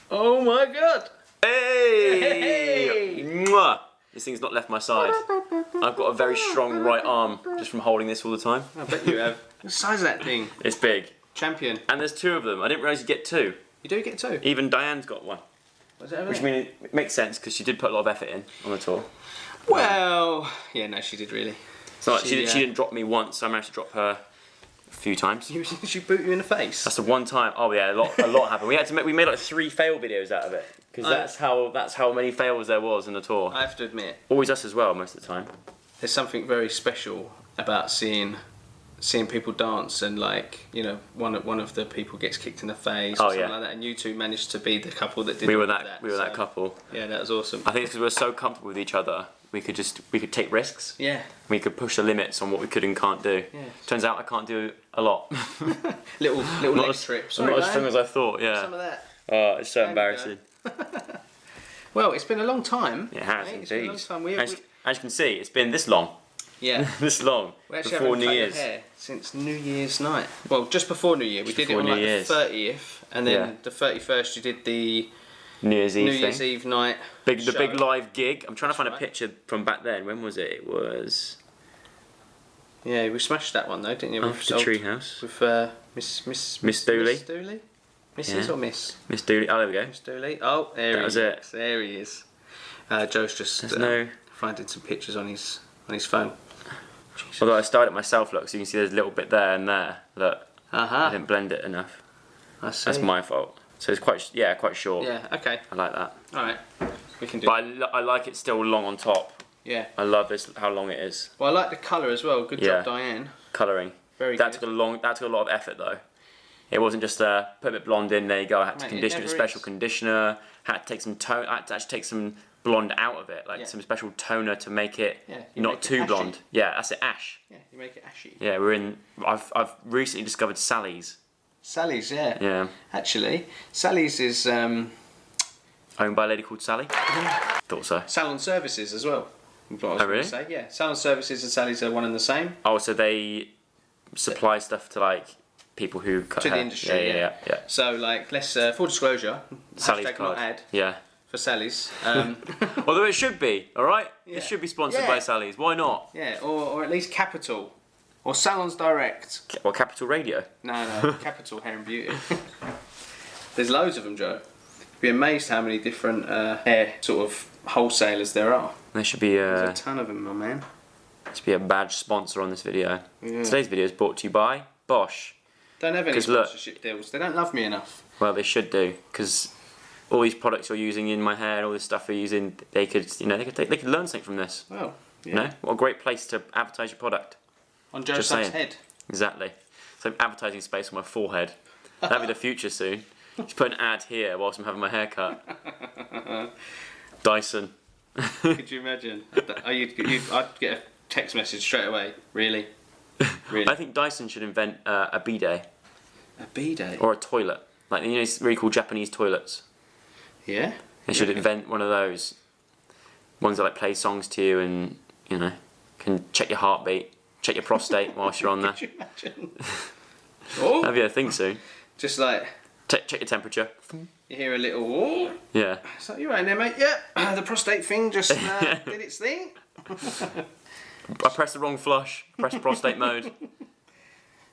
Oh my god! Hey! Hey! Mwah! This thing's not left my side. I've got a very strong right arm just from holding this all the time. I bet you have. The size of that thing. It's big. Champion. And there's two of them. I didn't realise you get two. You do get two? Even Diane's got one. What's that over Which there? means it makes sense because she did put a lot of effort in on the tour. Well, yeah, no, she did really. So like, she didn't drop me once, so I managed to drop her a few times. She boot you in the face? That's the one time. Oh yeah, a lot happened. We made like 3 fail videos out of it because that's how many fails there was in the tour. I have to admit, Always us as well most of the time. there's something very special about seeing people dance and, like, you know, one of the people gets kicked in the face or something like that, and you two managed to be the couple that did. We were that couple. Yeah, that was awesome. I think it's because we were so comfortable with each other. We could take risks. Yeah. We could push the limits on what we could and can't do. Yeah. Turns out I can't do a lot. little leg trips. Not as strong as I thought. Yeah. Some of that. Oh, it's so embarrassing. Well, it's been a long time. It has mate. indeed. It's been a long time. As you can see, it's been this long. Yeah. This long. We actually before haven't New cut Year's. your hair since New Year's night. Well, just before New Year. We did it on like the 30th, and then the 31st you did the New Year's Eve night. The big live gig. I'm trying to find a picture from back then. When was it? It was. Yeah, we smashed that one though, didn't you? After Treehouse. With Miss Dooley. Miss Dooley? Mrs. or Miss? Miss Dooley. Oh, there we go. Miss Dooley. Oh, there he is. There he is. Joe's just finding some pictures on his phone. Jesus. Although I styled it myself, look, so you can see there's a little bit there and there. Look, I didn't blend it enough. I see. That's my fault. So it's quite short. Yeah. Okay. I like that. All right. We can do. But I like it still long on top. Yeah. I love this how long it is. Well, I like the colour as well. Good job, Diane. Colouring. Very that good. That took a lot of effort though. It wasn't just put a bit blonde in. There you go. I had to condition it with a special conditioner. Had to take some tone. I had to actually take some blonde out of it, like some special toner to make it not too blonde. Yeah, that's it. Ash. Yeah, you make it ashy. Yeah, I've recently discovered Sally's. Sally's, yeah. Yeah. Actually, Sally's is owned by a lady called Sally. Thought so. Salon Services as well. Oh really? Say. Yeah, Salon Services and Sally's are one and the same. Oh, so they supply stuff to like people who cut to hair. the industry. Yeah. So like, let's full disclosure. Sally's hashtag card. not ad. Yeah. For Sally's. Although it should be, all right. Yeah. It should be sponsored by Sally's. Why not? Yeah, or at least Capital, or Salons Direct. Or Capital Radio. No, Capital Hair and Beauty. There's loads of them, Joe. You'd be amazed how many different hair sort of wholesalers there are. There should be There's a ton of them, my man. There should be a badge sponsor on this video. Yeah. Today's video is brought to you by Bosch. Don't have any sponsorship deals. They don't love me enough. Well, they should do, because all these products you're using in my hair and all this stuff you're using, they could learn something from this. Well, yeah. You know, what a great place to advertise your product. On Joe Sugg's head. Exactly. So advertising space on my forehead. That'll be the future soon. Just put an ad here whilst I'm having my hair cut. Dyson. Could you imagine? I'd get a text message straight away. Really? Really? I think Dyson should invent a bidet. A bidet? Or a toilet. Like, you know, it's really cool Japanese toilets. Yeah? They should invent one of those. Ones that like play songs to you and, you know, can check your heartbeat, check your prostate whilst you're on there. Could you imagine? Oh! That'd be a thing soon. Just like... Check your temperature. You hear a little... Oh! Yeah. So you right there, mate? Yeah. The prostate thing just did its thing. I pressed the wrong flush. Press prostate mode.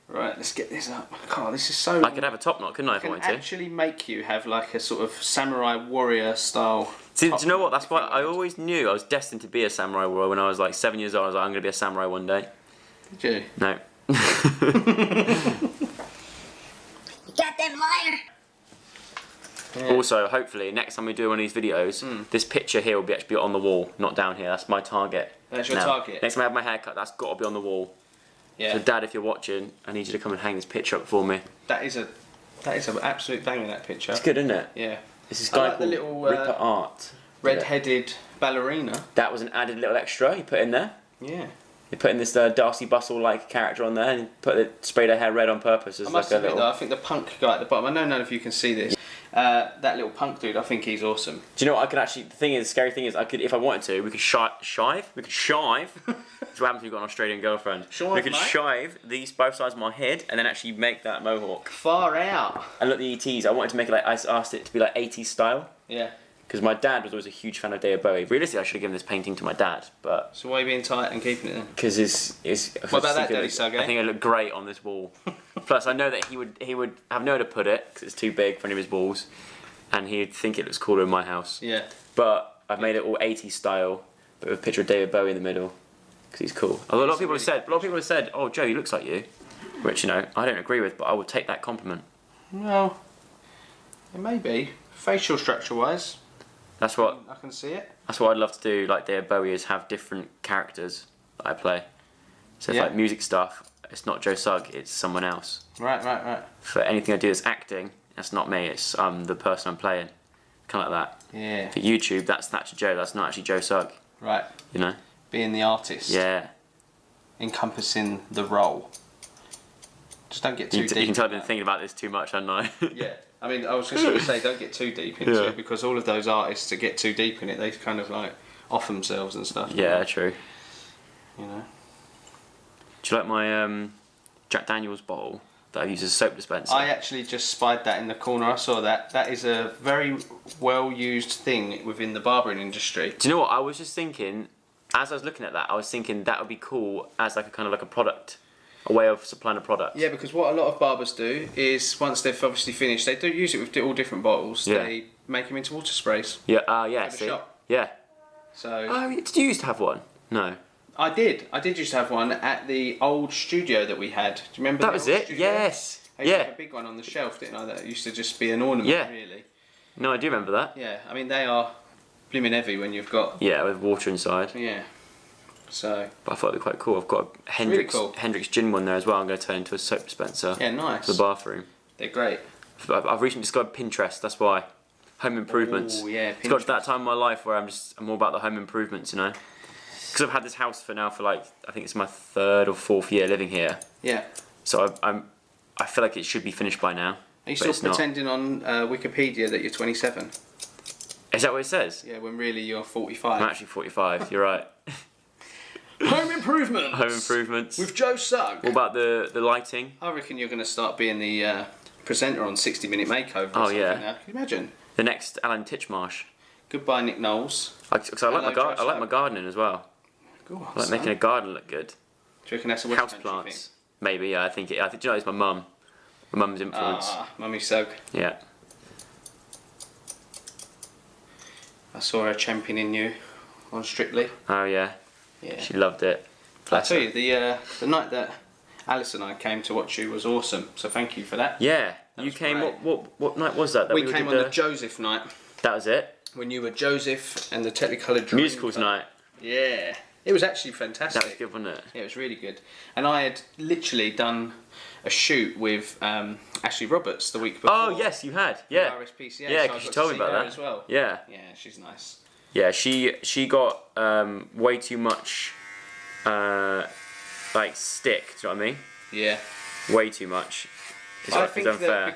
Right, let's get this up. God, this is so... I could have a top knot, couldn't I, if I can wanted to? actually make you have like a sort of samurai warrior style... See, do you know what? That's why I always knew I was destined to be a samurai warrior. When I was like 7 years old, I was like, I'm going to be a samurai one day. Did you? No. Goddamn liar! Yeah. Also, hopefully, next time we do one of these videos, this picture here will actually be on the wall, not down here. That's my target. That's your target? Next time I have my hair cut, that's got to be on the wall. Yeah. So, Dad, if you're watching, I need you to come and hang this picture up for me. That is an absolute banger, that picture. It's good, isn't it? Yeah. This is guy like the called little Ripper Art. red-headed ballerina. That was an added little extra you put in there. Yeah. You put in this Darcy Bustle-like character on there and sprayed her hair red on purpose as I like must a admit little... though, I think the punk guy at the bottom, I don't know if you can see this, that little punk dude, I think he's awesome. Do you know what I could actually? The scary thing is, I could, if I wanted to, we could shive. We could shive. That's what happens when you've got an Australian girlfriend. We could shive these both sides of my head and then actually make that mohawk. Far out. And look, the ETs. I wanted to make it like, I asked it to be like 80s style. Yeah. Because my dad was always a huge fan of David Bowie. Realistically, I should have given this painting to my dad, but... So why are you being tight and keeping it then? Because What about that, Daddy Sugg, I think it looked great on this wall. Plus, I know that he would have nowhere to put it, because it's too big for any of his walls, and he'd think it looks cooler in my house. Yeah. But I've made it all 80s style, but with a picture of David Bowie in the middle, because he's cool. Although a lot of people have said, oh, Joe, he looks like you. Which, you know, I don't agree with, but I would take that compliment. Well, it may be. Facial structure-wise... That's what I can see it. That's what I'd love to do. Like David Bowie is have different characters that I play. So if like music stuff, it's not Joe Sugg, it's someone else. Right. For anything I do that's acting, that's not me. It's the person I'm playing. Kind of like that. Yeah. For YouTube, that's Joe. That's not actually Joe Sugg. Right. You know. Being the artist. Yeah. Encompassing the role. Just don't get too deep. You can tell I've been thinking about this too much, haven't I? Yeah. I mean, I was just going to say, don't get too deep into it, because all of those artists that get too deep in it, they kind of like off themselves and stuff. Yeah, true. You know. Do you like my Jack Daniel's bottle that I use as a soap dispenser? I actually just spied that in the corner. I saw that. That is a very well used thing within the barbering industry. Do you know what? I was just thinking, as I was looking at that, I was thinking that would be cool as like a kind of like a product. A way of supplying a product. Yeah, because what a lot of barbers do is once they've obviously finished, they do use it with all different bottles. Yeah. They make them into water sprays. Yeah, yeah. For the shop. Yeah. So. Oh, did you used to have one? No. I did. I did used to have one at the old studio that we had. Do you remember that? That was it. Studio? Yes. I used to have a big one on the shelf, didn't I? That used to just be an ornament, really. No, I do remember that. Yeah, I mean they are blimmin' heavy when you've got. Yeah, with water inside. Yeah. So. But I thought they were quite cool. I've got a Hendrix gin one there as well. I'm going to turn into a soap dispenser. Yeah, nice. For the bathroom. They're great. I've recently discovered Pinterest. That's why. Home improvements. Oh yeah, Pinterest. It's got to that time in my life where I'm all about the home improvements, you know. Because I've had this house for like I think it's my 3rd or 4th year living here. Yeah. So I feel like it should be finished by now. Are you still pretending on Wikipedia that you're 27? Is that what it says? Yeah, when really you're 45. I'm actually 45. You're right. Home improvements. Home improvements. With Joe Sugg. What about the lighting? I reckon you're going to start being the presenter on 60 Minute Makeover. Oh yeah. Now. Can you imagine? The next Alan Titchmarsh. Goodbye, Nick Knowles. I like my gardening as well. Go on, I like making a garden look good. Do you reckon that's a West House plants? Maybe. Yeah, I think. Do you know it's my mum? My mum's influence. Mummy Sugg. Yeah. I saw her championing you on Strictly. Oh yeah. Yeah. She loved it. I tell you, the night that Alice and I came to watch you was awesome. So thank you for that. Yeah. You came. Great. What night was that? We came on the Joseph night. That was it. When you were Joseph and the Technicolor Dream Musicals night. Yeah. It was actually fantastic. That was good, wasn't it? Yeah, it was really good. And I had literally done a shoot with Ashley Roberts the week before. Oh yes, you had. Yeah. RSPCA. Yeah, so because you told me about that as well. Yeah. Yeah, she's nice. Yeah, she got way too much like stick. Do you know what I mean? Yeah. Way too much. I think that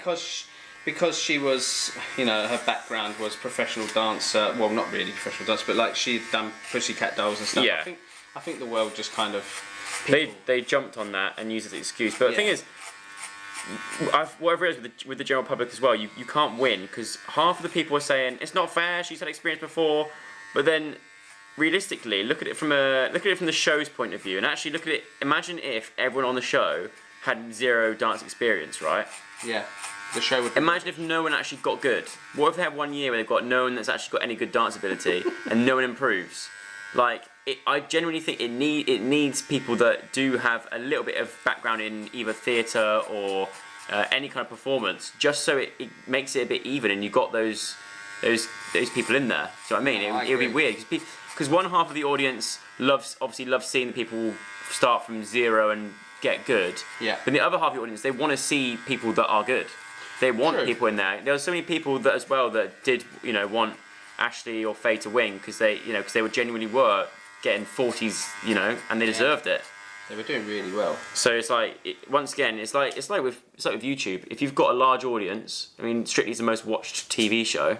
because she was, you know, her background was professional dancer. Well, not really professional dance, but like she'd done Pussycat Dolls and stuff. Yeah. I think the world just kind of. They jumped on that and used it as an excuse. But the thing is, whatever it is with the general public as well, you can't win because half of the people are saying it's not fair. She's had experience before, but then realistically, look at it from the show's point of view, and actually look at it. Imagine if everyone on the show had 0 dance experience, right? Yeah. The show would. Imagine if no one actually got good. What if they have 1 year where they've got no one that's actually got any good dance ability and no one improves? Like, I genuinely think it needs people that do have a little bit of background in either theatre or any kind of performance, just so it makes it a bit even and you've got those people in there. Do you know what I mean? It would be weird because one half of the audience loves seeing the people start from 0 and get good. Yeah. But the other half of the audience, they want to see people that are good. They want people in there. There were so many people that as well that did, you know, want Ashley or Faye to win because they were genuinely were getting 40s, you know, and they deserved it. They were doing really well. So it's like once again, it's like with YouTube. If you've got a large audience, I mean, Strictly is the most watched TV show.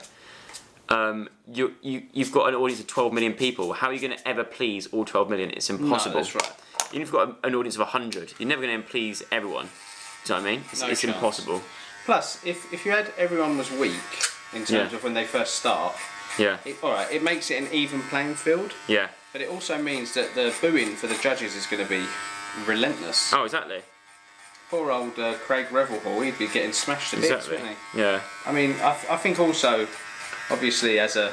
You've got an audience of 12 million people. How are you going to ever please all 12 million? It's impossible. No, that's right. Even if you've got an audience of 100, you're never going to please everyone. Do you know what I mean? It's impossible. Plus, if you had everyone was weak in terms of when they first start, alright, it makes it an even playing field. Yeah. But it also means that the booing for the judges is going to be relentless. Oh, exactly. Poor old Craig Revelhall, he'd be getting smashed to bits, wouldn't he? Yeah. I mean, I think also, obviously, as a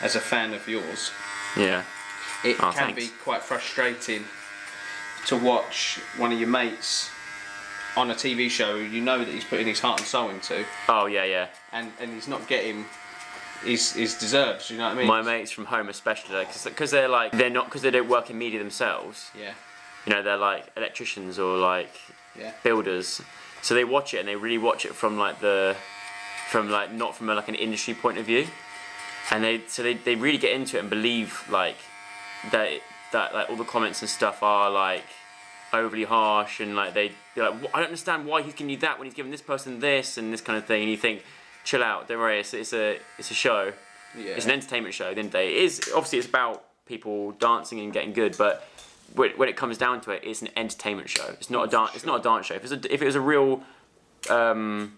fan of yours, it can be quite frustrating to watch one of your mates on a TV show you know that he's putting his heart and soul into. Oh yeah. And he's not getting his deserves. You know what I mean? My mates from home, especially, because they're not because they don't work in media themselves. Yeah. You know, they're like electricians or like builders, so they watch it and they really watch it from not from an industry point of view, and they really get into it and believe like that like all the comments and stuff are like overly harsh, and like they're like, I don't understand why he's giving you that when he's giving this person this and this kind of thing, and you think, chill out, don't worry, it's a show. It's an entertainment show. At the end of the day, it's about people dancing and getting good, but when it comes down to it, it's an entertainment show. It's not a dance. It's not a dance show. If it was a real, I mean,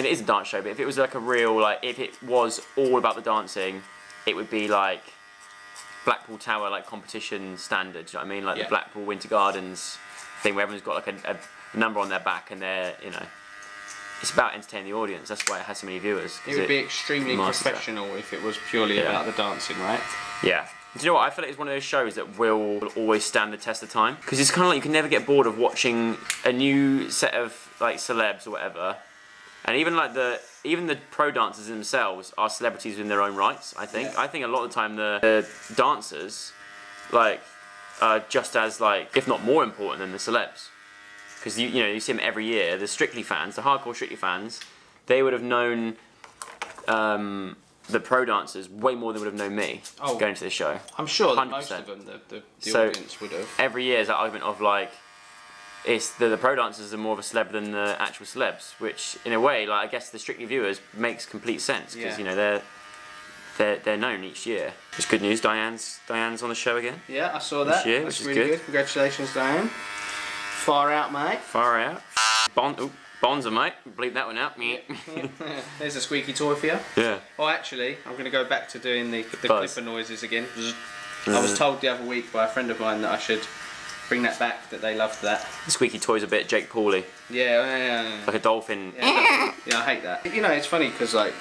it is a dance show, but if it was like a real, like if it was all about the dancing, it would be like Blackpool Tower, like competition standards. You know what I mean? Like the Blackpool Winter Gardens thing, where everyone's got like a number on their back, and they're, you know, it's about entertaining the audience. That's why it has so many viewers. It would be extremely professional if it was purely about the dancing, right? Yeah. Do you know what? I feel like it's one of those shows that will always stand the test of time, because it's kind of like you can never get bored of watching a new set of like celebs or whatever, and even the pro dancers themselves are celebrities in their own rights. I think a lot of the time the dancers like are just as, like, if not more important than the celebs, because you see them every year. The Strictly fans, the hardcore Strictly fans, they would have known the pro dancers way more than would have known me going to this show. I'm sure that most of them, the audience would have. Every year is that argument of like, it's the pro dancers are more of a celeb than the actual celebs, which in a way, like, I guess the Strictly viewers makes complete sense, because they're known each year. It's good news. Diane's on the show again. Yeah, I saw that. Year, That's really good. Congratulations, Diane. Far out, mate. Far out. Bonza, mate. Bleep that one out. There's a squeaky toy for you. Yeah. Oh, actually, I'm going to go back to doing the clipper noises again. I was told the other week by a friend of mine that I should bring that back, that they loved that. The squeaky toy's a bit Jake Paul-y. Yeah. Like a dolphin. Yeah, I hate that. You know, it's funny because, like,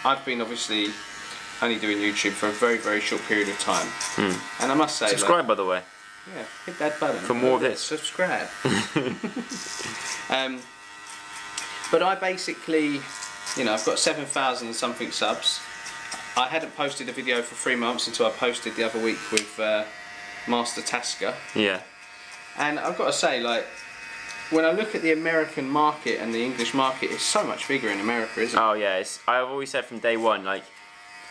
I've been obviously only doing YouTube for a very, very short period of time. And I must say... Subscribe, by the way. Yeah, hit that button. For more of this. Subscribe. But I basically, I've got 7,000 and something subs. I hadn't posted a video for 3 months until I posted the other week with Master Tasker. Yeah. And I've got to say, like, when I look at the American market and the English market, it's so much bigger in America, isn't it? Oh yeah, I've always said from day one, like,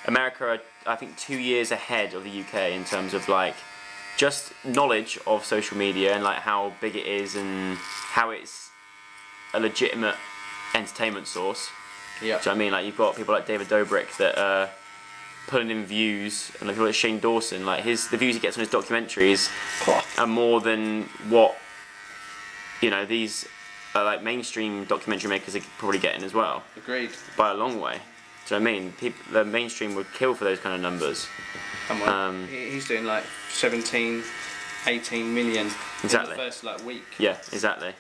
America are, I think, 2 years ahead of the UK in terms of, like, just knowledge of social media and, like, how big it is and how it's a legitimate entertainment source. Yeah. Do you know what I mean? Like, you've got people like David Dobrik that are pulling in views, and like Shane Dawson, like the views he gets on his documentaries are more than what these like mainstream documentary makers are probably getting as well. Agreed. By a long way. Do you know what I mean? The mainstream would kill for those kind of numbers. Come on. He's doing like 17, 18 million exactly. in the first like week. Yeah, exactly.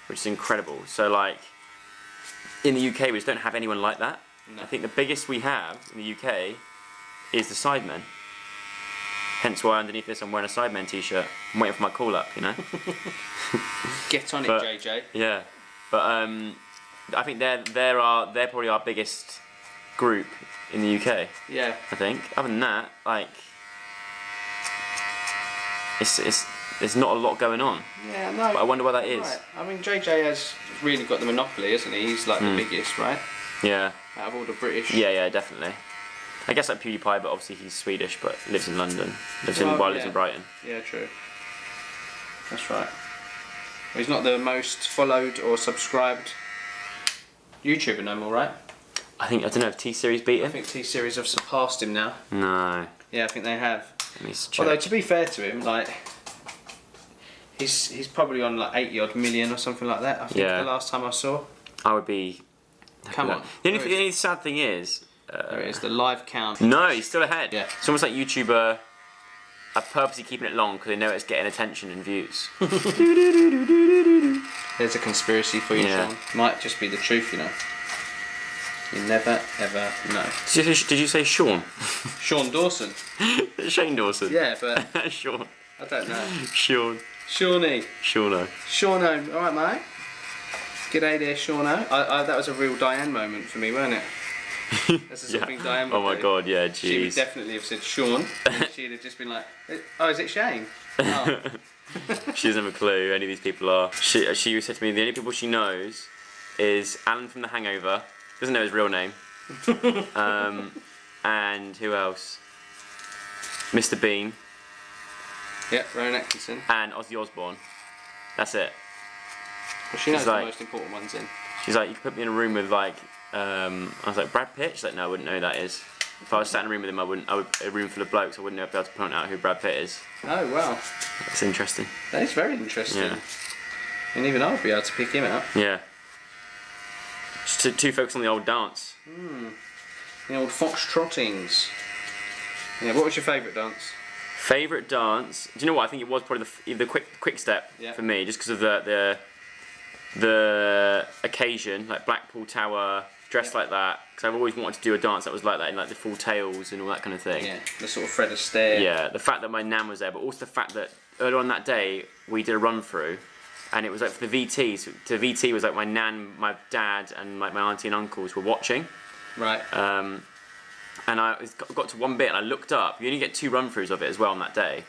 Which is incredible. So like, in the UK we just don't have anyone like that. No. I think the biggest we have in the UK is the Sidemen. Hence why underneath this I'm wearing a Sidemen t-shirt. I'm waiting for my call up, Get on it, JJ. Yeah, but I think they're probably our biggest group in the UK. Yeah. I think. Other than that, like, there's not a lot going on. Yeah, no. But I wonder why that is. Right. I mean, JJ has really got the monopoly, hasn't he? He's like the biggest, right? Yeah. Out of all the British. Yeah, definitely. I guess like PewDiePie, but obviously he's Swedish, but lives in London. Lives in Brighton. Yeah, true. That's right. He's not the most followed or subscribed YouTuber no more, right? I don't know if T-Series beat him. I think T-Series have surpassed him now. No. Yeah, I think they have. Let me check. Although to be fair to him, like he's probably on like 80 odd million or something like that. I think the last time I saw. I would be. Come on. The only sad thing is. There it is, the live count. No, he's still ahead. Yeah. It's almost like YouTuber are purposely keeping it long because they know it's getting attention and views. There's a conspiracy for you, Sean. Might just be the truth, you know. You never ever know. Did you say Sean? Sean Dawson. Shane Dawson. Yeah, but Sean. I don't know. Sean. Shawnee. Shauno. Shauno. All right, mate. G'day there, Shauno. That was a real Diane moment for me, wasn't it? That's the sort of thing Diane would do. Oh my god, yeah, jeez. She would definitely have said Sean, and she'd have just been like, oh, is it Shane? Oh. She doesn't have a clue who any of these people are. She said to me the only people she knows is Alan from The Hangover, doesn't know his real name, and who else? Mr Bean. Yeah, Rowan Atkinson. And Ozzy Osbourne. That's it. Well, she knows the most important ones in. She's like, you could put me in a room with like, I was like, Brad Pitt? She's like, no, I wouldn't know who that is. If I was sat in a room with him, a room full of blokes, I wouldn't be able to point out who Brad Pitt is. Oh, wow. That's interesting. That is very interesting. Yeah. And even I would be able to pick him out. Yeah. Just too focused on the old dance. The old foxtrottings. Yeah, what was your favourite dance? Favourite dance? Do you know what? I think it was probably the quick step for me, just because of the occasion, like Blackpool Tower, dressed like that. Because I've always wanted to do a dance that was like that, in like the full tails and all that kind of thing. Yeah, the sort of Fred Astaire. Yeah, the fact that my nan was there, but also the fact that earlier on that day we did a run through, and it was like for the VTs. So the VT was like my nan, my dad, and like my auntie and uncles were watching. Right. And I got to one bit and I looked up. You only get 2 run-throughs of it as well on that day,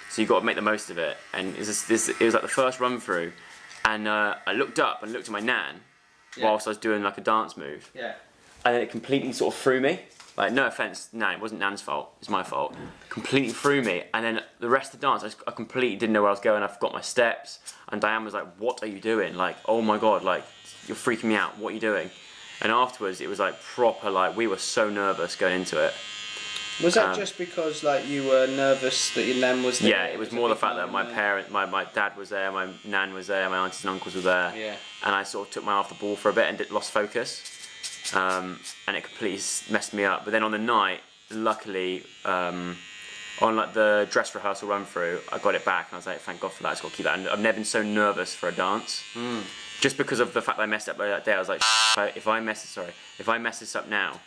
so you got to make the most of it. And it was like the first run-through, and I looked up and looked at my nan whilst I was doing like a dance move. Yeah. And then it completely sort of threw me. Like, no offense, Nan, it wasn't Nan's fault. It's my fault. Completely threw me. And then the rest of the dance, I completely didn't know where I was going. I forgot my steps. And Diane was like, "What are you doing? Like, oh my god, like you're freaking me out. What are you doing?" And afterwards, it was like proper, like we were so nervous going into it. Was that just because like you were nervous that your nan was there? Yeah, it was more the fact that my dad was there, my nan was there, my aunties and uncles were there. Yeah. And I sort of took my eye off the ball for a bit and lost focus. And it completely messed me up. But then on the night, luckily, on like the dress rehearsal run through, I got it back and I was like, thank God for that. I just got to keep that. And I've never been so nervous for a dance. Just because of the fact that I messed up that day. I was like, if I mess this up now,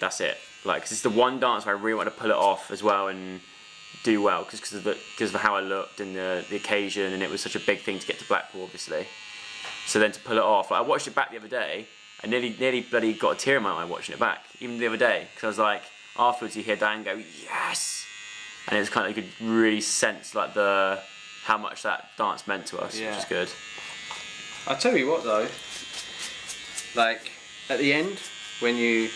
that's it. Like, cause it's the one dance where I really want to pull it off as well and do well, because of how I looked and the occasion, and it was such a big thing to get to Blackpool, obviously. So then to pull it off, like, I watched it back the other day. I nearly bloody got a tear in my eye watching it back, even the other day, because I was like, afterwards you hear Diane go, yes, and it was kind of, you could really sense like how much that dance meant to us, which is good. I tell you what though, like at the end when you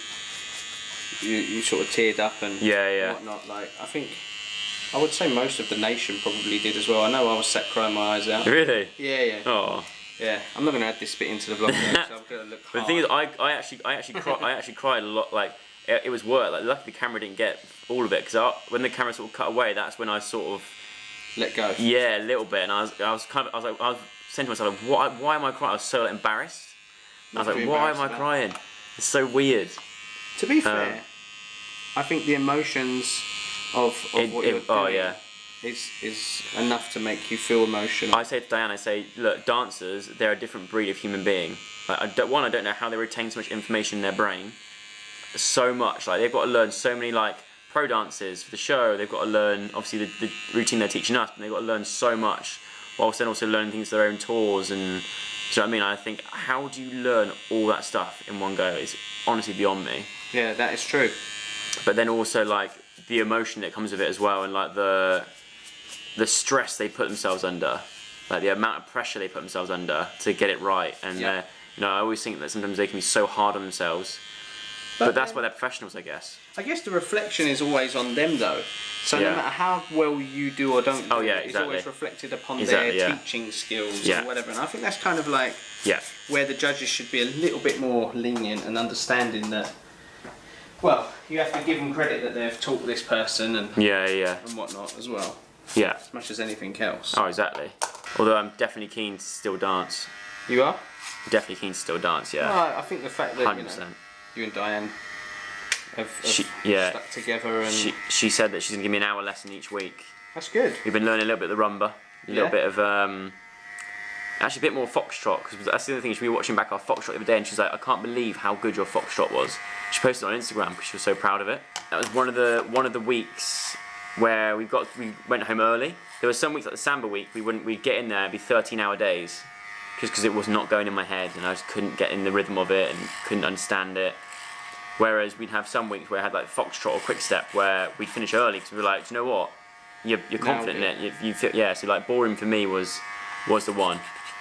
sort of teared up and whatnot, like I would say most of the nation probably did as well. I know I was sat crying my eyes out. Really? Yeah. Oh. Yeah, I'm not going to add this bit into the vlog, though, so I'm going to look hard. But the thing is, I actually cried a lot. Like it was work. Like luckily the camera didn't get all of it, because when the camera sort of cut away, that's when I sort of let go. Yeah, a little bit, and I was saying to myself, why am I crying? I was so embarrassed. I was like, why am I crying? It's so weird. To be fair, I think the emotions of what you're doing is enough to make you feel emotional. I say to Diane, look, dancers, they're a different breed of human being. Like, I don't know how they retain so much information in their brain. So much. Like, they've got to learn so many, like, pro dances for the show. They've got to learn, obviously, the routine they're teaching us, but they've got to learn so much, whilst then also learning things their own tours. And, do you know what I mean? I think, how do you learn all that stuff in one go? It's honestly beyond me. Yeah, that is true. But then also, like, the emotion that comes with it as well, and, like, the stress they put themselves under, like the amount of pressure they put themselves under to get it right, and I always think that sometimes they can be so hard on themselves, But that's why they're professionals, I guess. I guess the reflection is always on them, though. So no matter how well you do or don't do, it's always reflected upon their teaching skills or whatever. And I think that's kind of like where the judges should be a little bit more lenient and understanding that, well, you have to give them credit that they've taught this person and and whatnot as well. Yeah. As much as anything else. Oh, exactly. Although I'm definitely keen to still dance. You are? Definitely keen to still dance, yeah. Well, I think the fact that 100%. You and Diane have stuck together and... She said that she's going to give me an hour lesson each week. That's good. We've been learning a little bit of the rumba, a little bit of... actually a bit more foxtrot, because that's the other thing. She was watching back our foxtrot the other day and she's like, I can't believe how good your foxtrot was. She posted it on Instagram because she was so proud of it. That was one of the weeks where we went home early. There were some weeks like the Samba week, we'd get in there, it'd be 13-hour days, just because it was not going in my head and I just couldn't get in the rhythm of it and couldn't understand it. Whereas we'd have some weeks where I had like foxtrot or quick step where we'd finish early because we were like, do you know what? You're confident in it. You feel, so like boring for me was the one.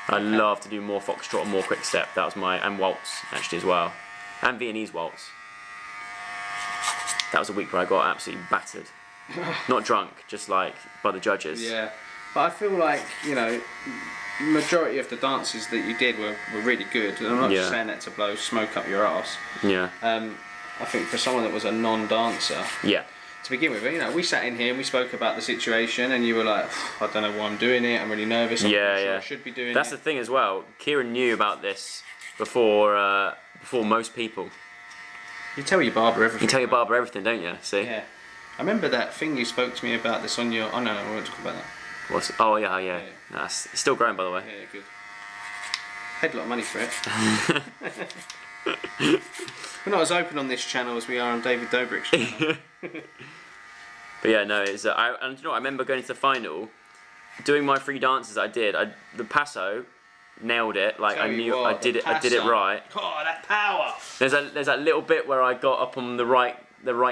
I love to do more foxtrot and more quick step. That was and waltz actually as well, and Viennese waltz. That was a week where I got absolutely battered. Not drunk, just like by the judges. Yeah, but I feel like majority of the dances that you did were really good. And I'm not just saying that to blow smoke up your ass. Yeah. I think for someone that was a non-dancer. Yeah. To begin with, we sat in here and we spoke about the situation, and you were like, I don't know why I'm doing it. I'm really nervous. I'm not sure I should be doing it. That's the thing as well. Kieran knew about this before most people. You tell your barber everything. You tell your barber everything, don't you? See? Yeah. I remember that thing you spoke to me about this on your... Oh, no, I won't talk about that. What's... Oh, yeah. No, it's still growing, by the way. Yeah, good. Paid a lot of money for it. We're not as open on this channel as we are on David Dobrik's channel. But yeah, no, it's... and you know what? I remember going to the final, doing my 3 dances I did. The passo, nailed it. Like, I knew I did it right. Oh, that power! There's that little bit where I got up on the right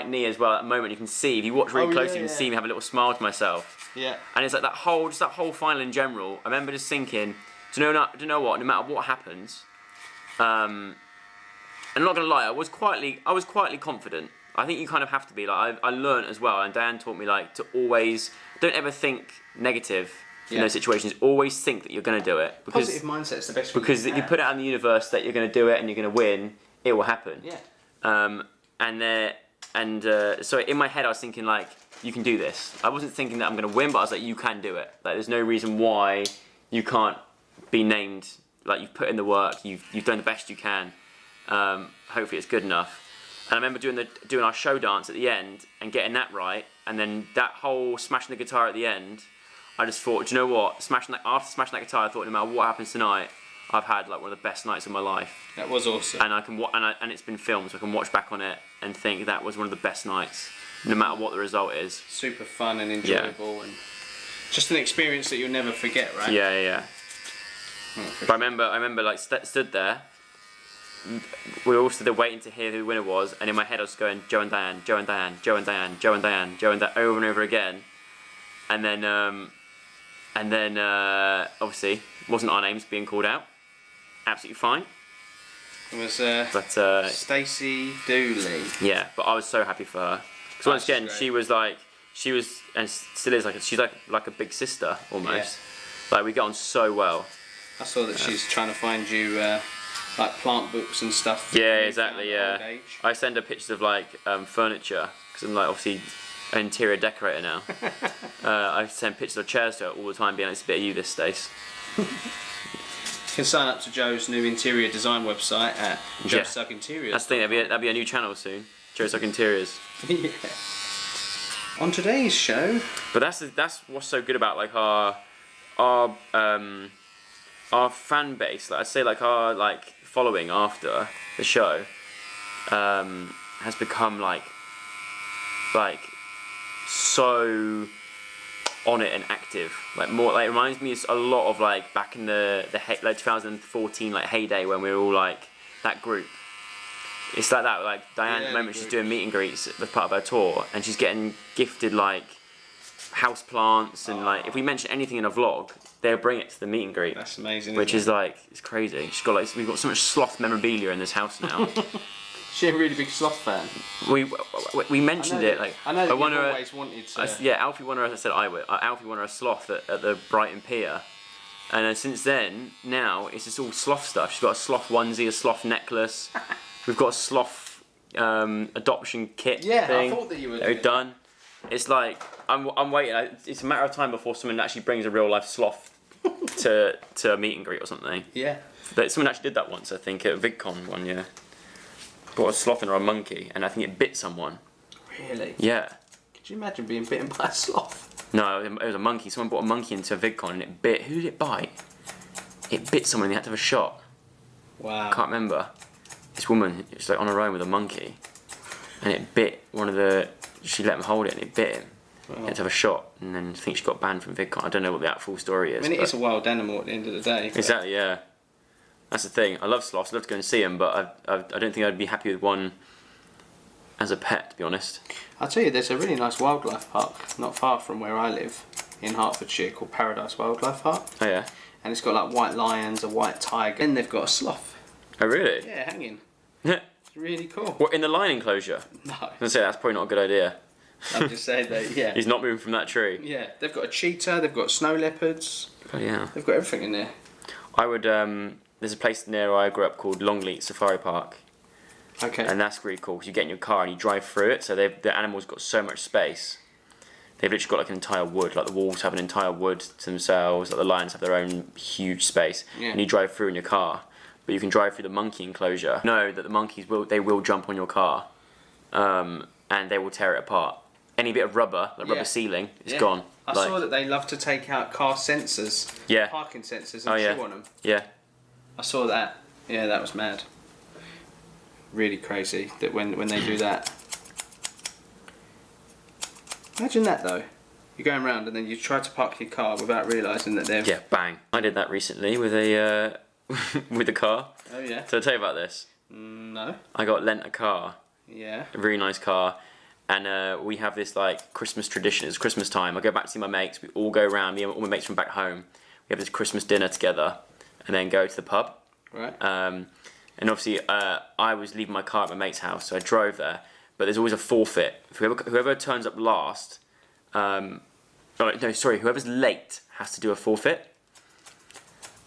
knee as well. At the moment, you can see, if you watch really closely, you can see me have a little smile to myself. Yeah. And it's like that whole final in general. I remember just thinking, do you know what? No matter what happens, and I'm not gonna lie, I was quietly confident. I think you kind of have to be. Like I learned as well, and Diane taught me like to always don't ever think negative in those situations. Always think that you're gonna do it. Because positive mindset's the best thing. Because if you put it out in the universe that you're gonna do it and you're gonna win, it will happen. Yeah. So in my head I was thinking like, you can do this. I wasn't thinking that I'm going to win, but I was like, you can do it. Like there's no reason why you can't be named. Like you've put in the work, you've done the best you can. Hopefully it's good enough. And I remember doing our show dance at the end and getting that right, and then that whole smashing the guitar at the end, I just thought, do you know what? After smashing that guitar, I thought no matter what happens tonight, I've had like one of the best nights of my life. That was awesome. And and it's been filmed, so I can watch back on it and think that was one of the best nights, no matter what the result is. Super fun and enjoyable, and just an experience that you'll never forget, right? Yeah. But I remember like stood there. We all stood there waiting to hear who the winner was, and in my head I was going Joe and Diane, Joe and Diane, Joe and Diane, Joe and Diane, Joe and Diane, over and over again, and then obviously wasn't our names being called out. Absolutely fine. It was Stacey Dooley. Yeah, but I was so happy for her because once again she was and still is she's like a big sister almost. Yeah. Like we get on so well. I saw that she's trying to find you like plant books and stuff. Yeah, exactly. Yeah, I send her pictures of like furniture because I'm like obviously an interior decorator now. I send pictures of chairs to her all the time, being like, it's a bit of you this, Stace. You can sign up to Joe's new interior design website at Joe Sugg Interiors. That's the thing, that'll be a new channel soon. Joe Sugg Interiors. Yeah. On today's show. But that's what's so good about like our fan base. Like I'd say like our following after the show has become like so on it and active, like more like it reminds me a lot of like back in the 2014 like heyday when we were all like that group. It's like that, like Diane at the moment she's doing meet and greets as part of her tour, and she's getting gifted like house plants and like if we mention anything in a vlog they'll bring it to the meet and greet. That's amazing. Which is like, it's crazy. She's got like, we've got so much sloth memorabilia in this house now. She's a really big sloth fan. We mentioned it. Like I know that you've always wanted to. Yeah, Alfie won her. As I said, Alfie won her a sloth at the Brighton Pier, and since then, now it's just all sloth stuff. She's got a sloth onesie, a sloth necklace. We've got a sloth adoption kit thing. I thought that you were done. It's like I'm waiting. It's a matter of time before someone actually brings a real life sloth to a meet and greet or something. Yeah. But someone actually did that once, I think, at VidCon one year. Brought a sloth and a monkey, and I think it bit someone. Really? Yeah. Could you imagine being bitten by a sloth? No, it was a monkey. Someone brought a monkey into a VidCon and it bit. Who did it bite? It bit someone and they had to have a shot. Wow. I can't remember. This woman, she was like on her own with a monkey, and it bit one of the. She let him hold it and it bit him. Wow. He had to have a shot, and then I think she got banned from VidCon. I don't know what the full story is. I mean, it is a wild animal at the end of the day. Exactly, yeah. That's the thing. I love sloths. I'd love to go and see them, but I don't think I'd be happy with one as a pet, to be honest. I'll tell you, there's a really nice wildlife park not far from where I live in Hertfordshire called Paradise Wildlife Park. Oh yeah. And it's got like white lions, a white tiger, and they've got a sloth. Oh really? Yeah, hanging. It's really cool. What, in the lion enclosure? No. I was gonna say that's probably not a good idea. I'm just saying that, yeah. He's not moving from that tree. Yeah, they've got a cheetah, they've got snow leopards. Oh yeah. They've got everything in there. I would. There's a place near where I grew up called Longleat Safari Park. Okay. And that's really cool because you get in your car and you drive through it. So the animals got so much space. They've literally got like an entire wood. Like the wolves have an entire wood to themselves. Like the lions have their own huge space. Yeah. And you drive through in your car. But you can drive through the monkey enclosure. Know that the monkeys will jump on your car, and they will tear it apart. Any bit of rubber, like rubber sealing, is gone. I saw that they love to take out car sensors, parking sensors, and chew on them. Yeah. I saw that. Yeah, that was mad. Really crazy that when they do that. Imagine that though. You're going around and then you try to park your car without realising that they've... Yeah, bang. I did that recently with a with a car. Oh yeah. Did I tell you about this? No. I got lent a car. Yeah. A really nice car. And we have this like Christmas tradition. It's Christmas time. I go back to see my mates. We all go around. Me and all my mates from back home. We have this Christmas dinner together, and then go to the pub. Right. And obviously, I was leaving my car at my mate's house, so I drove there. But there's always a forfeit. Whoever turns up last, whoever's late has to do a forfeit.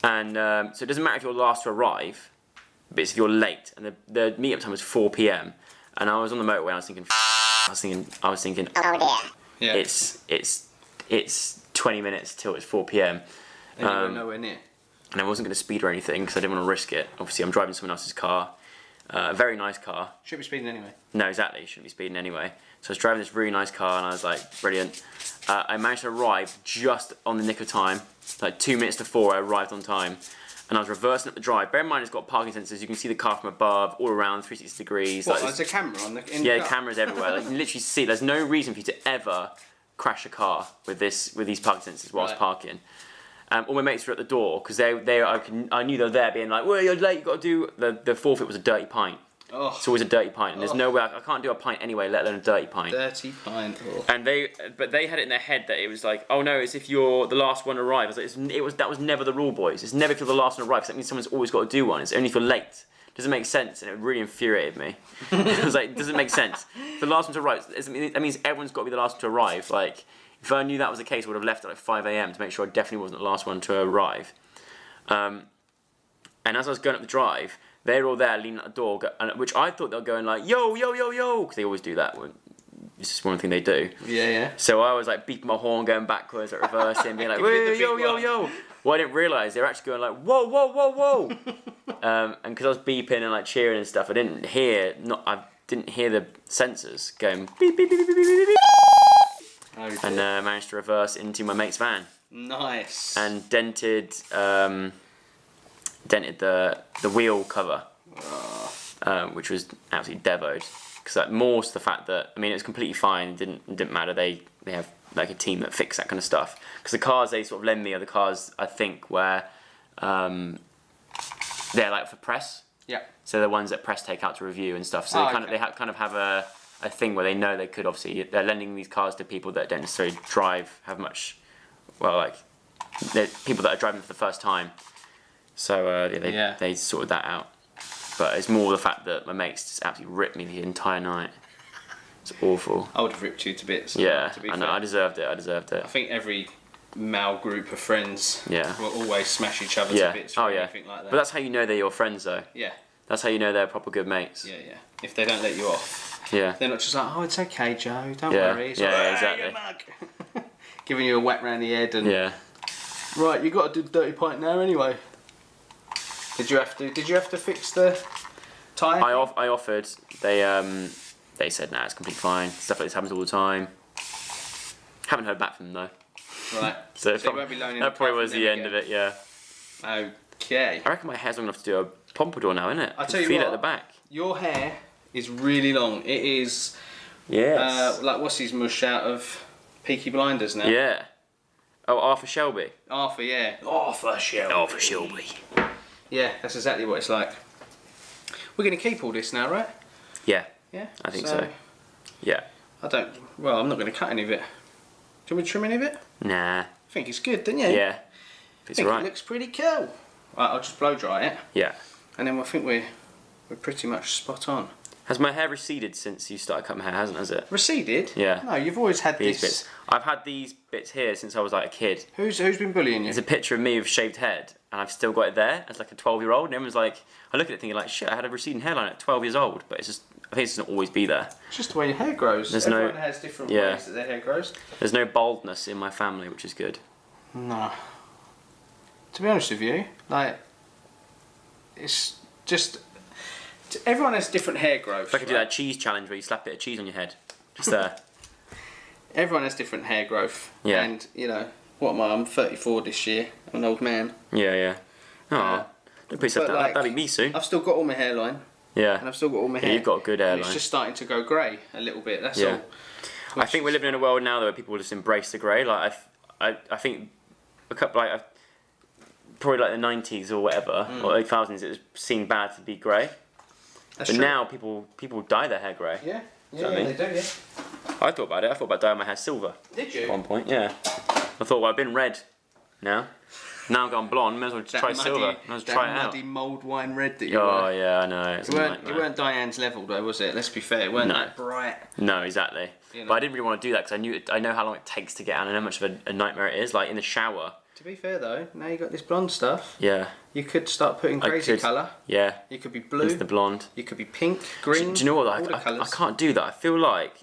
And so it doesn't matter if you're last to arrive, but it's if you're late. And the meet-up time was 4 p.m. And I was on the motorway. And I was thinking, oh dear. Yeah. It's 20 minutes till it's 4 p.m. And you were nowhere near. And I wasn't going to speed or anything because I didn't want to risk it. Obviously, I'm driving someone else's car. A very nice car. Shouldn't be speeding anyway. No, exactly. Shouldn't be speeding anyway. So I was driving this really nice car and I was like, brilliant. I managed to arrive just on the nick of time. Like 2 minutes to 4, I arrived on time. And I was reversing up the drive. Bear in mind, it's got parking sensors. You can see the car from above, all around, 360 degrees. What, like there's a camera on the car? Yeah, cameras everywhere. Like, you can literally see. There's no reason for you to ever crash a car with these parking sensors whilst parking. All my mates were at the door because I knew they were there being like, well, you're late, you've got to do... The forfeit was a dirty pint. Oh. It's always a dirty pint, and there's no way I can't do a pint anyway, let alone a dirty pint. Dirty pint. Oh. And they had it in their head that it was like, oh no, it's if you're the last one to arrive. I was like, that was never the rule, boys. It's never if you're the last one to arrive. Because that means someone's always got to do one. It's only if you're late. It doesn't make sense, and it really infuriated me. I was like, it doesn't make sense. If the last one to arrive, that means everyone's got to be the last one to arrive. Like, if I knew that was the case, I would have left at like 5 a.m. to make sure I definitely wasn't the last one to arrive. And as I was going up the drive, they were all there leaning at the door, which I thought they were going like, yo, yo, yo, yo, because they always do that. It's just one thing they do. Yeah, yeah. So I was like beeping my horn, going backwards, like reversing, being like, yo, yo, yo. Well, I didn't realise they were actually going like, whoa, whoa, whoa, whoa. And because I was beeping and like cheering and stuff, I didn't hear the sensors going beep, beep, beep, beep, beep, beep, beep. Oh, and managed to reverse into my mate's van. Nice. And dented the wheel cover, which was absolutely devoed. Because like, more to the fact that, I mean, it was completely fine. It didn't matter. They have like a team that fix that kind of stuff. Because the cars they sort of lend me are the cars I think where they're like for press. Yeah. So the ones that press take out to review and stuff. So they kind of have a thing where they know they could obviously they're lending these cars to people that don't necessarily have much. Well, like people that are driving for the first time. So they sorted that out. But it's more the fact that my mates just absolutely ripped me the entire night. It's awful. I would have ripped you to bits. Yeah, to be I know. fair. I deserved it. I deserved it. I think every male group of friends will always smash each other to bits or anything like that. But that's how you know they're your friends, though. Yeah. That's how you know they're proper good mates. Yeah, yeah. If they don't let you off. Yeah. They're not just like, oh, it's okay, Joe, don't worry. It's exactly. You mug. Giving you a whack round the head and... Yeah. Right, you got to do the dirty pint now anyway. Did you have to fix the tyre? I offered. They said, nah, it's completely fine. Stuff like this happens all the time. Haven't heard back from them, though. Right. So you won't be loaning that probably was the end of it, yeah. Okay. I reckon my hair's long enough to do a pompadour now, isn't it? I'll tell you feel what, it at the back. Your hair is really long. It is... Yes. like, what's his mush out of Peaky Blinders now? Yeah. Oh, Arthur Shelby. Arthur, yeah. Arthur Shelby. Arthur Shelby. Yeah, that's exactly what it's like. We're going to keep all this now, right? Yeah. Yeah? I think so. Yeah. Well, I'm not going to cut any of it. Do you want me to trim any of it? Nah. I think it's good, don't you? Yeah. I think it looks pretty cool. Right, I'll just blow dry it. Yeah. And then I think we're pretty much spot on. Has my hair receded since you started cutting my hair, has it? Receded? Yeah. No, you've always had these this... bits. I've had these bits here since I was like a kid. Who's been bullying you? It's a picture of me with shaved head, and I've still got it there as like a 12-year-old. And everyone's like, I look at it thinking like, shit, I had a receding hairline at 12 years old. But it's just, I think it's just not always be there. It's just the way your hair grows. Everyone has different ways that their hair grows. There's no baldness in my family, which is good. No. To be honest with you, like, it's just... Everyone has different hair growth. If I could do that cheese challenge where you slap a bit of cheese on your head. Just there. Everyone has different hair growth. Yeah. And, you know, what am I? I'm 34 this year. I'm an old man. Yeah, yeah. Oh, don't put yourself down. Like, that'll be me soon. I've still got all my hairline. Yeah. And I've still got all my hair. Yeah, you've got a good hairline. And it's just starting to go grey a little bit, that's all. I think we're living in a world now though, where people just embrace the grey. Like, I think a couple, like, probably like the 90s or whatever, or 2000s, it was seen bad to be grey. But now people dye their hair grey. Yeah, they do, yeah. I thought about it. I thought about dyeing my hair silver. Did you? At one point, yeah. I thought, well, I've been red now. Now I've gone blonde. May as well try silver. May as well try it out. Muddy mulled wine red that you were. Oh yeah, I know. It weren't Diane's level though, was it? Let's be fair. It weren't that bright. No, exactly. You know. But I didn't really want to do that because I know how long it takes to get out and how much of a nightmare it is. Like in the shower. To be fair though, now you got this blonde stuff. Yeah. You could start putting crazy colour. Yeah. You could be blue. It's the blonde. You could be pink, green. Do you know what? All the I can't do that. I feel like.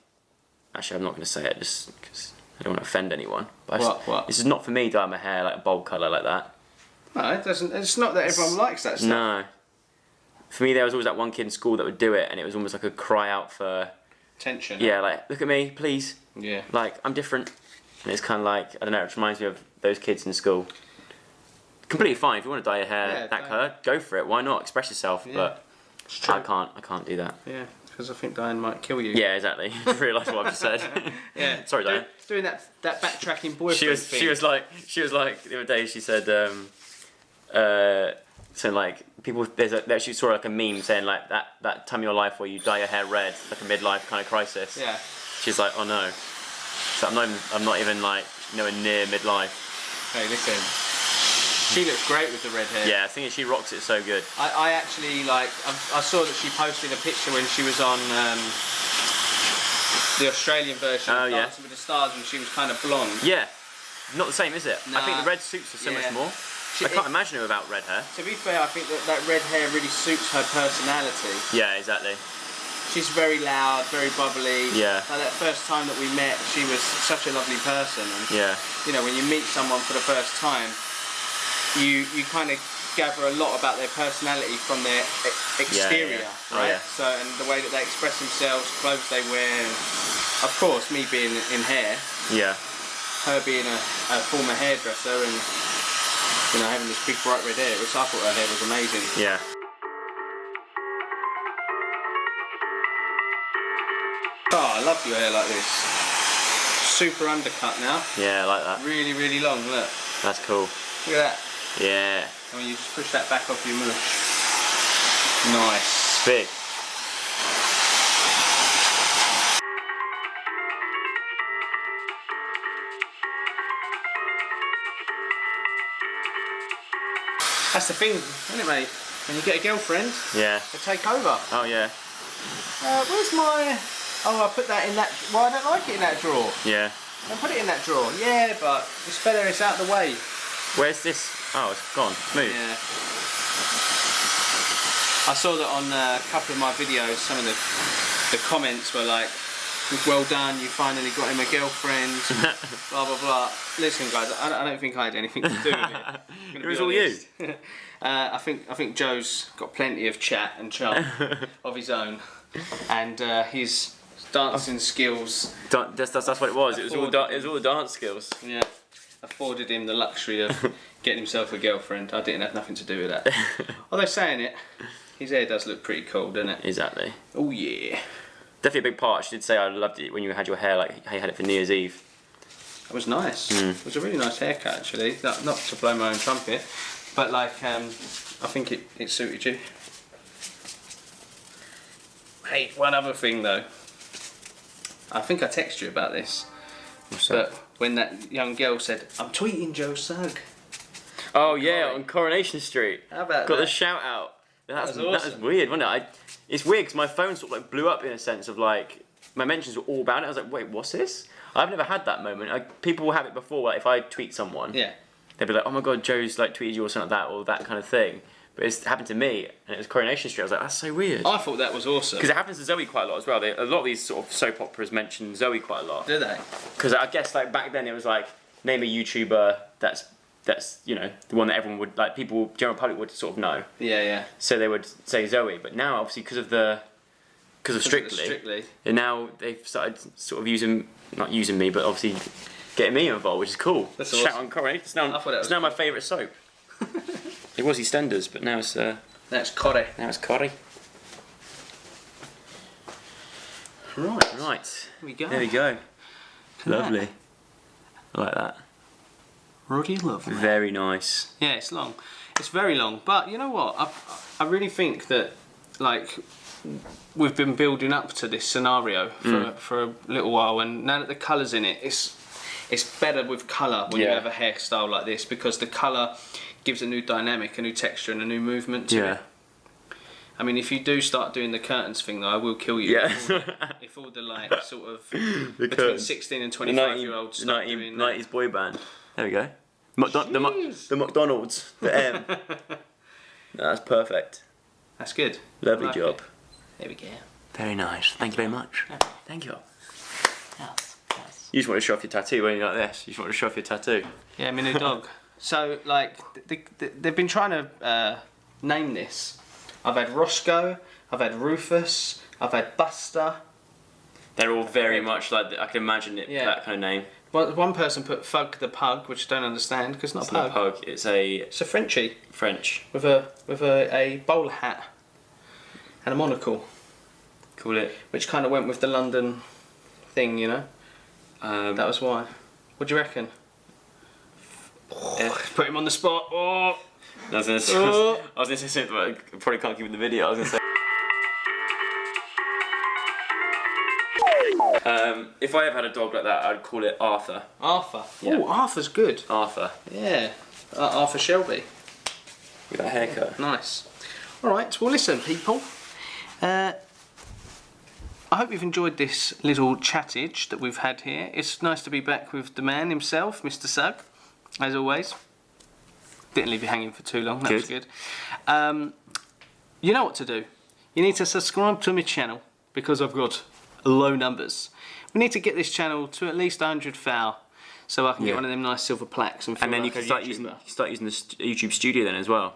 Actually, I'm not going to say it just because I don't want to offend anyone. But what? This is not for me dyeing my hair like a bold colour like that. No, it doesn't. It's not that everyone likes that stuff. No. For me, there was always that one kid in school that would do it, and it was almost like a cry out for attention. Yeah, like look at me, please. Yeah. Like I'm different, and it's kind of like I don't know. It reminds me of those kids in school. Completely fine if you want to dye your hair that colour, go for it. Why not? Express yourself. Yeah. But I can't do that. Yeah, because I think Diane might kill you. Yeah, exactly. I realised what I've just said. Yeah. Sorry, Diane. Doing that backtracking boyfriend thing. She was like the other day. She said so like people she saw like a meme saying like that time of your life where you dye your hair red, like a midlife kind of crisis. Yeah. She's like, oh no. So I'm not even like nowhere near midlife. Hey, listen. She looks great with the red hair. Yeah, I think she rocks it so good. I actually like. I saw that she posted a picture when she was on the Australian version of Dancing with the Stars, and she was kind of blonde. Yeah, not the same, is it? Nah. I think the red suits her so much more. I can't imagine her without red hair. To be fair, I think that red hair really suits her personality. Yeah, exactly. She's very loud, very bubbly. Yeah. Like that first time that we met, she was such a lovely person. And, yeah. You know, when you meet someone for the first time, you kind of gather a lot about their personality from their exterior, right? So, and the way that they express themselves, clothes they wear, and of course, me being in hair. Yeah. Her being a former hairdresser and, you know, having this big bright red hair, which I thought her hair was amazing. Yeah. Oh, I love your hair like this. Super undercut now. Yeah, I like that. Really, really long, look. That's cool. Look at that. Yeah. And when you just push that back off your mush. Nice. Big. That's the thing, isn't it, mate? when you get a girlfriend, yeah, they take over. Oh yeah. Where's my... Oh, I put that in that... Well, I don't like it in that drawer. Yeah. I put it in that drawer. Yeah, but it's better it's out of the way. Where's this? Oh, it's gone. Move. Yeah. I saw that on a couple of my videos, some of the comments were like, well done, you finally got him a girlfriend, blah blah blah. Listen guys, I don't think I had anything to do with it. It was all you. I think Joe's got plenty of chat and charm of his own, and his dancing skills. That's what it was. It was all the dance skills. Yeah, afforded him the luxury of getting himself a girlfriend. I didn't have nothing to do with that. Although saying it, his hair does look pretty cool, doesn't it? Exactly. Oh yeah. Definitely a big part. She did say I loved it when you had your hair like how you had it for New Year's Eve. That was nice. It was a really nice haircut actually. Not to blow my own trumpet, but like I think it suited you. Hey, one other thing though. I think I texted you about this. What's that? But when that young girl said, "I'm tweeting Joe Sugg." Oh yeah, on Coronation Street. How about Got that? the shout out. That was awesome. That was weird, wasn't it? It's weird because my phone sort of like blew up in a sense of like my mentions were all about it. I was like, wait, what's this? I've never had that moment. People will have it before. Like if I tweet someone, yeah, they'd be like, oh my god, Joe's like tweeted you or something like that or that kind of thing. But it's happened to me, and it was Coronation Street. I was like, that's so weird. I thought that was awesome because it happens to Zoe quite a lot as well. A lot of these sort of soap operas mention Zoe quite a lot. Do they? Because I guess like back then it was like name a YouTuber that's you know the one that everyone would like, people general public would sort of know. Yeah, yeah. So they would say Zoe, but now obviously because of Strictly, and now they've started sort of not using me, but obviously getting me involved, which is cool. That's awesome. Shout on Coronation. It's now my favourite soap. It was EastEnders, but now it's Corrie. Now it's Corrie. Right. Here we go. There we go. Lovely. I like that. Ruddy lovely. Very nice. Yeah, it's long. It's very long, but you know what? I really think that like we've been building up to this scenario for a little while, and now that the colour's in it, it's better with colour when you have a hairstyle like this, because the colour gives a new dynamic, a new texture, and a new movement to it. I mean, if you do start doing the curtains thing, though, I will kill you. Yeah. If all the like sort of between 16 and 25-year-olds start doing 90s boy band. There we go. The McDonald's. The M. No, that's perfect. That's good. Lovely job. There we go. Very nice. Thank you very much. Thank you. Yes. You just want to show off your tattoo when you're like this. You just want to show off your tattoo. Yeah, my new dog. So, like, they've been trying to name this. I've had Roscoe, I've had Rufus, I've had Buster. They're all very much like, I can imagine it, that kind of name. Well, one person put Fug the Pug, which I don't understand, because it's not a pug. It's a Frenchie. French. With a bowler hat and a monocle. Call it. Which kind of went with the London thing, you know? That was why. What do you reckon? Put him on the spot. Oh. I was going to say something, but I probably can't keep in the video. I was going to say. If I ever had a dog like that, I'd call it Arthur. Arthur? Yeah. Oh, Arthur's good. Arthur. Yeah. Arthur Shelby. With that haircut. Nice. Alright, well listen people. I hope you've enjoyed this little chattage that we've had here. It's nice to be back with the man himself, Mr Sugg, as always. Didn't leave you hanging for too long, that was good. You know what to do. You need to subscribe to my channel, because I've got low numbers. We need to get this channel to at least 100 thou, so I can get one of them nice silver plaques and feel then like you can a start using the YouTube studio then as well.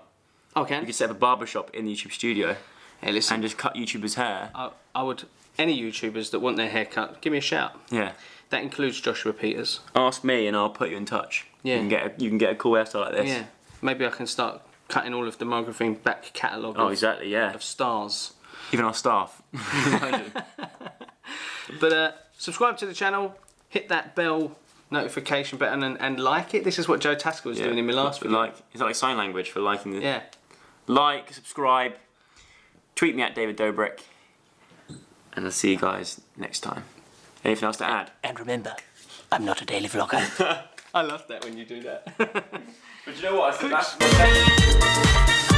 Okay. You can set up a barber shop in the YouTube studio. Hey, listen. And just cut YouTubers' hair. I would, any YouTubers that want their hair cut, give me a shout. Yeah. That includes Joshua Peters. Ask me and I'll put you in touch. Yeah. You can get a cool hairstyle like this. Yeah. Maybe I can start cutting all of the magazine back catalogue. Oh, exactly. Yeah. Of stars. Even our staff. But subscribe to the channel, hit that bell notification button, and like it. This is what Joe Tasker was doing in my last video. Is that like sign language for liking the? Yeah. Like, subscribe, tweet me at David Dobrik, and I'll see you guys next time. Anything else to add? And remember, I'm not a daily vlogger. I love that when you do that. But you know what? I think that's